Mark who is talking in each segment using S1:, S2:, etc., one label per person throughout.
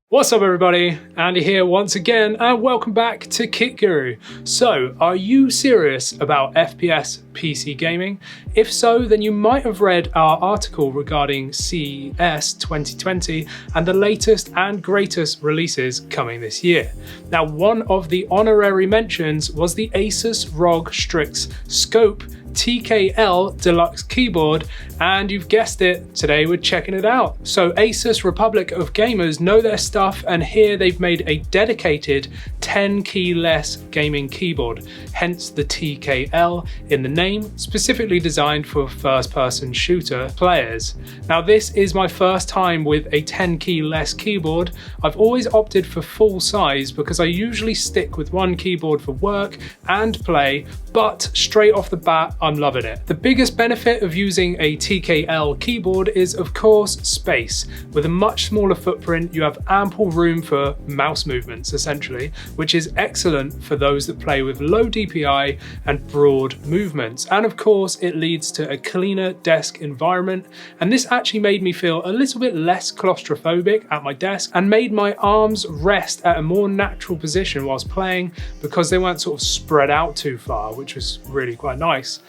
S1: What's up everybody, Andy here once again and welcome back to Kit Guru. So, are you serious about FPS PC gaming? If so, then you might have read our article regarding CES 2020 and the latest and greatest releases coming this year. Now, one of the honorary mentions was the ASUS ROG Strix Scope TKL Deluxe keyboard, and you've guessed it, today we're checking it out. So ASUS Republic of Gamers know their stuff, and here they've made a dedicated 10 keyless gaming keyboard, hence the TKL in the name, specifically designed for first-person shooter players. Now this is my first time with a 10 keyless keyboard. I've always opted for full size because I usually stick with one keyboard for work and play, but straight off the bat, I'm loving it. The biggest benefit of using a TKL keyboard is, of course, space. With a much smaller footprint, you have ample room for mouse movements, essentially, which is excellent for those that play with low DPI and broad movements. And of course, it leads to a cleaner desk environment. And this actually made me feel a little bit less claustrophobic at my desk and made my arms rest at a more natural position whilst playing because they weren't sort of spread out too far, which was really quite nice.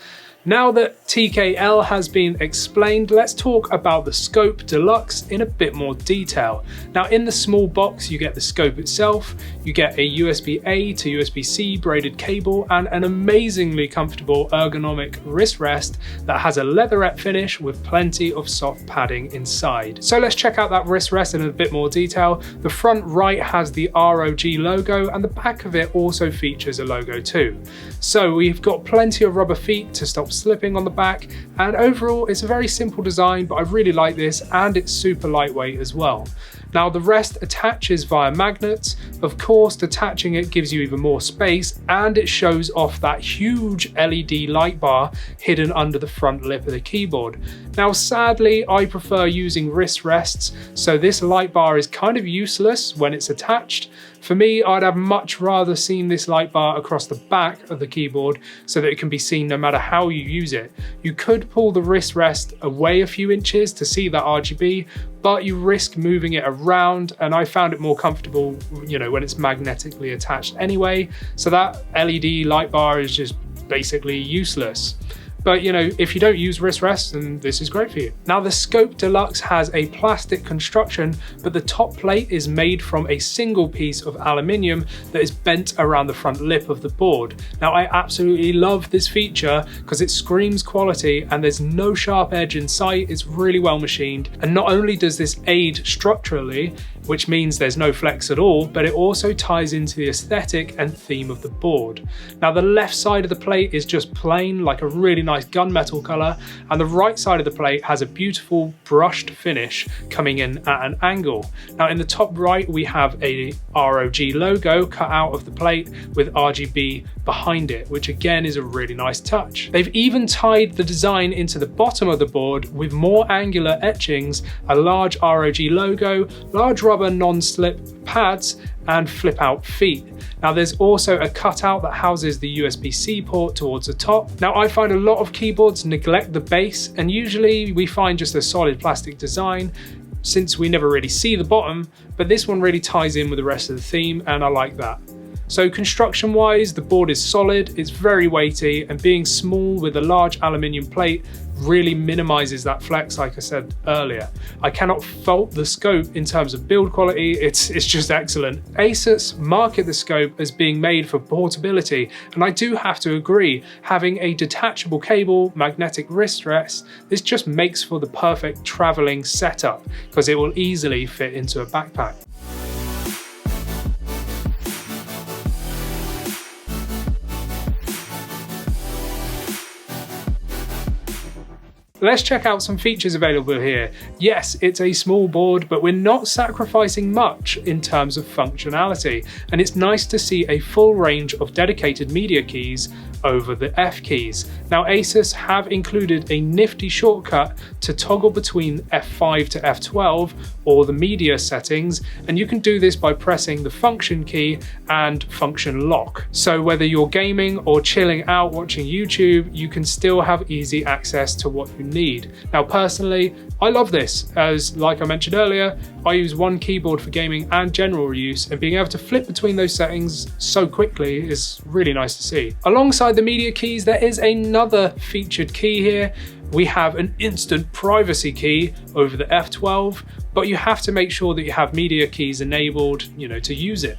S1: Now that TKL has been explained, let's talk about the Scope Deluxe in a bit more detail. Now in the small box you get the scope itself, you get a USB-A to USB-C braided cable and an amazingly comfortable ergonomic wrist rest that has a leatherette finish with plenty of soft padding inside. So let's check out that wrist rest in a bit more detail. The front right has the ROG logo and the back of it also features a logo too. So we've got plenty of rubber feet to stop slipping on the back, and overall it's a very simple design, but I really like this and it's super lightweight as well. Now the rest attaches via magnets. Of course, detaching it gives you even more space and it shows off that huge LED light bar hidden under the front lip of the keyboard. Now sadly, I prefer using wrist rests, so this light bar is kind of useless when it's attached. For me, I'd have much rather seen this light bar across the back of the keyboard so that it can be seen no matter how you use it. You could pull the wrist rest away a few inches to see that RGB, but you risk moving it around, and I found it more comfortable, when it's magnetically attached anyway. So that LED light bar is just basically useless. But if you don't use wrist rests, then this is great for you. Now the Scope Deluxe has a plastic construction, but the top plate is made from a single piece of aluminium that is bent around the front lip of the board. Now I absolutely love this feature because it screams quality and there's no sharp edge in sight. It's really well machined. And not only does this aid structurally, which means there's no flex at all, but it also ties into the aesthetic and theme of the board. Now the left side of the plate is just plain, like a really nice gunmetal color, and the right side of the plate has a beautiful brushed finish coming in at an angle. Now in the top right we have a ROG logo cut out of the plate with RGB behind it, which again is a really nice touch. They've even tied the design into the bottom of the board with more angular etchings, a large ROG logo, large rubber non-slip pads and flip out feet. Now there's also a cutout that houses the USB-C port towards the top. Now I find a lot of keyboards neglect the base, and usually we find just a solid plastic design since we never really see the bottom, but this one really ties in with the rest of the theme and I like that. So construction wise, the board is solid, it's very weighty, and being small with a large aluminium plate really minimizes that flex, like I said earlier. I cannot fault the Scope in terms of build quality, it's just excellent. ASUS market the Scope as being made for portability, and I do have to agree, having a detachable cable, magnetic wrist rest, this just makes for the perfect traveling setup because it will easily fit into a backpack. Let's check out some features available here. Yes, it's a small board, but we're not sacrificing much in terms of functionality, and it's nice to see a full range of dedicated media keys over the F keys. Now ASUS have included a nifty shortcut to toggle between F5 to F12 or the media settings, and you can do this by pressing the function key and function lock. So whether you're gaming or chilling out watching YouTube, you can still have easy access to what you need. Now personally, I love this, as like I mentioned earlier, I use one keyboard for gaming and general use, and being able to flip between those settings so quickly is really nice to see. Alongside the media keys, there is another featured key here. We have an instant privacy key over the F12, but you have to make sure that you have media keys enabled, to use it.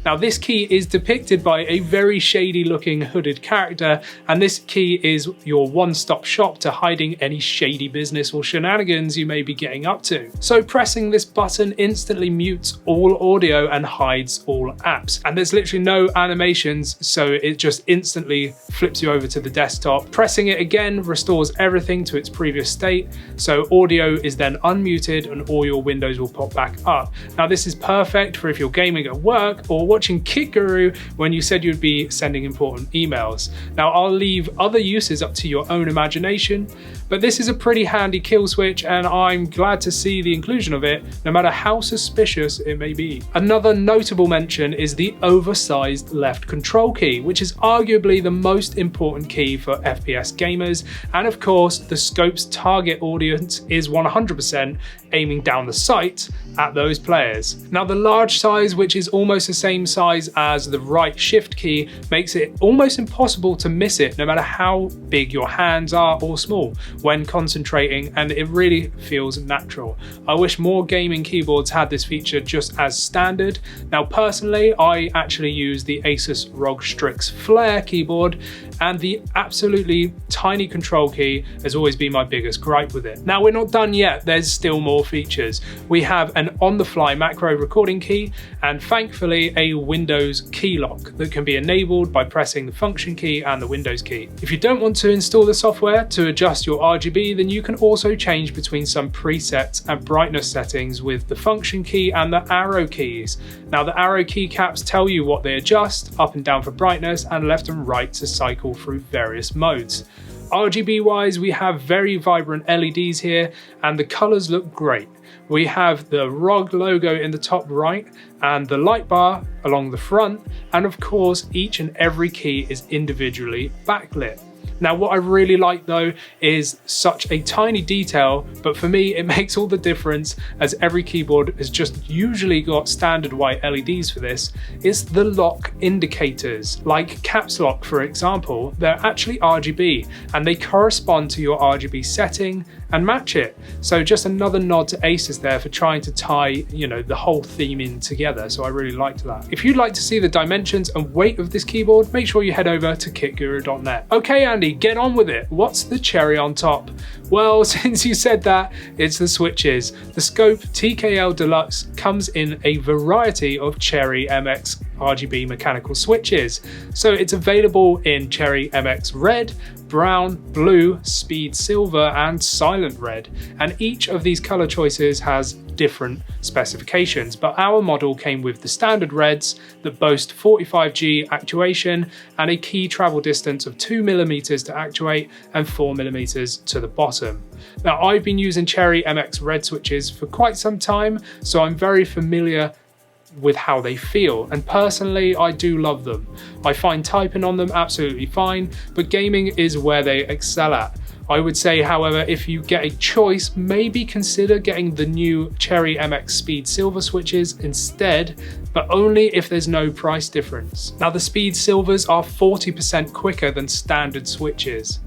S1: Now this key is depicted by a very shady looking hooded character, and this key is your one-stop shop to hiding any shady business or shenanigans you may be getting up to. So pressing this button instantly mutes all audio and hides all apps. And there's literally no animations, so it just instantly flips you over to the desktop. Pressing it again restores everything to its previous state, so audio is then unmuted and all your windows will pop back up. Now this is perfect for if you're gaming at work or watching Kit Guru when you said you'd be sending important emails. Now I'll leave other uses up to your own imagination, but this is a pretty handy kill switch and I'm glad to see the inclusion of it, no matter how suspicious it may be. Another notable mention is the oversized left control key, which is arguably the most important key for FPS gamers, and of course the scope's target audience is 100% aiming down the sight at those players. Now the large size, which is almost the same size as the right shift key, makes it almost impossible to miss it no matter how big your hands are or small when concentrating, and it really feels natural. I wish more gaming keyboards had this feature just as standard. Now personally, I actually use the ASUS ROG Strix Flare keyboard, and the absolutely tiny control key has always been my biggest gripe with it. Now we're not done yet, there's still more features. We have an on-the-fly macro recording key, and thankfully a Windows key lock that can be enabled by pressing the function key and the Windows key. If you don't want to install the software to adjust your RGB, then you can also change between some presets and brightness settings with the function key and the arrow keys. Now the arrow keycaps tell you what they adjust, up and down for brightness and left and right to cycle through various modes. RGB wise, we have very vibrant LEDs here and the colors look great. We have the ROG logo in the top right and the light bar along the front, and of course each and every key is individually backlit. Now what I really like though is such a tiny detail, but for me it makes all the difference, as every keyboard has just usually got standard white LEDs for this, is the lock indicators. Like caps lock for example, they're actually RGB and they correspond to your RGB setting and match it. So just another nod to ASUS there for trying to tie, the whole theme in together. So I really liked that. If you'd like to see the dimensions and weight of this keyboard, make sure you head over to kitguru.net. Okay, Andy, get on with it. What's the cherry on top? Well, since you said that, it's the switches. The Scope TKL Deluxe comes in a variety of Cherry MX RGB mechanical switches. So it's available in Cherry MX Red, Brown, Blue, Speed Silver and Silent Red, and each of these color choices has different specifications, but our model came with the standard reds that boast 45G actuation and a key travel distance of 2mm to actuate and 4mm to the bottom. Now I've been using Cherry MX Red switches for quite some time, so I'm very familiar with how they feel, and personally I do love them. I find typing on them absolutely fine, but gaming is where they excel at. I would say, however, if you get a choice, maybe consider getting the new Cherry MX Speed Silver switches instead, but only if there's no price difference. Now the Speed Silvers are 40% quicker than standard switches.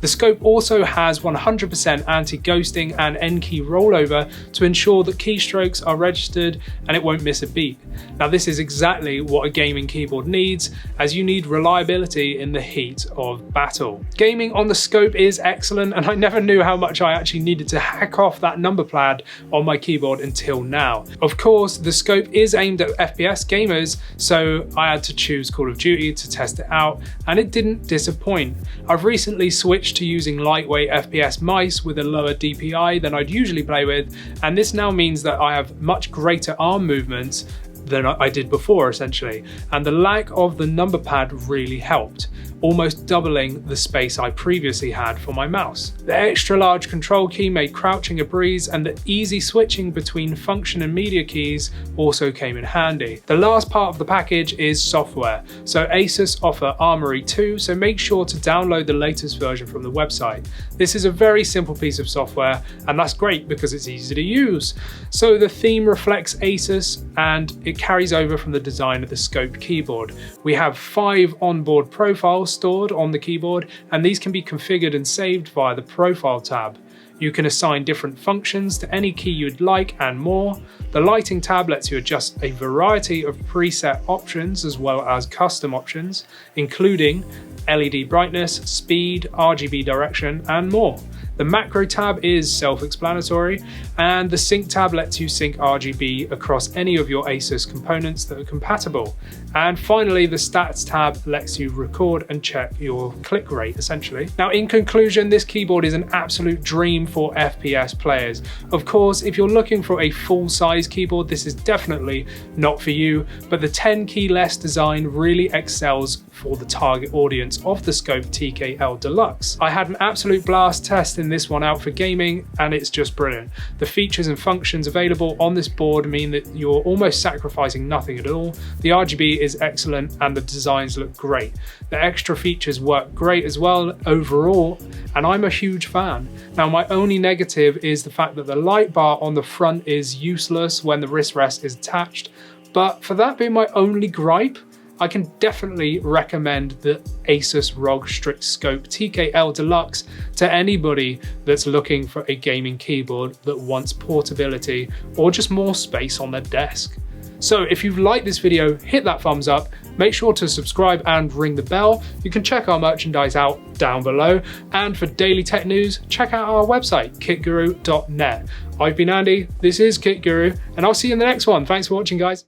S1: The Scope also has 100% anti-ghosting and N-key rollover to ensure that keystrokes are registered and it won't miss a beat. Now this is exactly what a gaming keyboard needs, as you need reliability in the heat of battle. Gaming on the Scope is excellent, and I never knew how much I actually needed to hack off that number pad on my keyboard until now. Of course, the Scope is aimed at FPS gamers, so I had to choose Call of Duty to test it out, and it didn't disappoint. I've recently switched to using lightweight FPS mice with a lower DPI than I'd usually play with, and this now means that I have much greater arm movements than I did before essentially, and the lack of the number pad really helped, almost doubling the space I previously had for my mouse. The extra large control key made crouching a breeze, and the easy switching between function and media keys also came in handy. The last part of the package is software. So ASUS offer Armory 2, so make sure to download the latest version from the website. This is a very simple piece of software, and that's great because it's easy to use. So the theme reflects ASUS and it carries over from the design of the Scope keyboard. We have 5 onboard profiles stored on the keyboard, and these can be configured and saved via the Profile tab. You can assign different functions to any key you'd like and more. The Lighting tab lets you adjust a variety of preset options as well as custom options, including LED brightness, speed, RGB direction, and more. The Macro tab is self-explanatory, and the Sync tab lets you sync RGB across any of your ASUS components that are compatible. And finally, the Stats tab lets you record and check your click rate, essentially. Now, in conclusion, this keyboard is an absolute dream for FPS players. Of course, if you're looking for a full-size keyboard, this is definitely not for you, but the 10 key less design really excels for the target audience of the Scope TKL Deluxe. I had an absolute blast testing this one out for gaming, and it's just brilliant. The features and functions available on this board mean that you're almost sacrificing nothing at all. The RGB is excellent and the designs look great. The extra features work great as well overall, and I'm a huge fan. Now, my only negative is the fact that the light bar on the front is useless when the wrist rest is attached, but for that being my only gripe, I can definitely recommend the ASUS ROG Strix Scope TKL Deluxe to anybody that's looking for a gaming keyboard that wants portability or just more space on their desk. So if you've liked this video, hit that thumbs up, make sure to subscribe and ring the bell. You can check our merchandise out down below, and for daily tech news, check out our website, kitguru.net. I've been Andy, this is Kit Guru, and I'll see you in the next one. Thanks for watching, guys.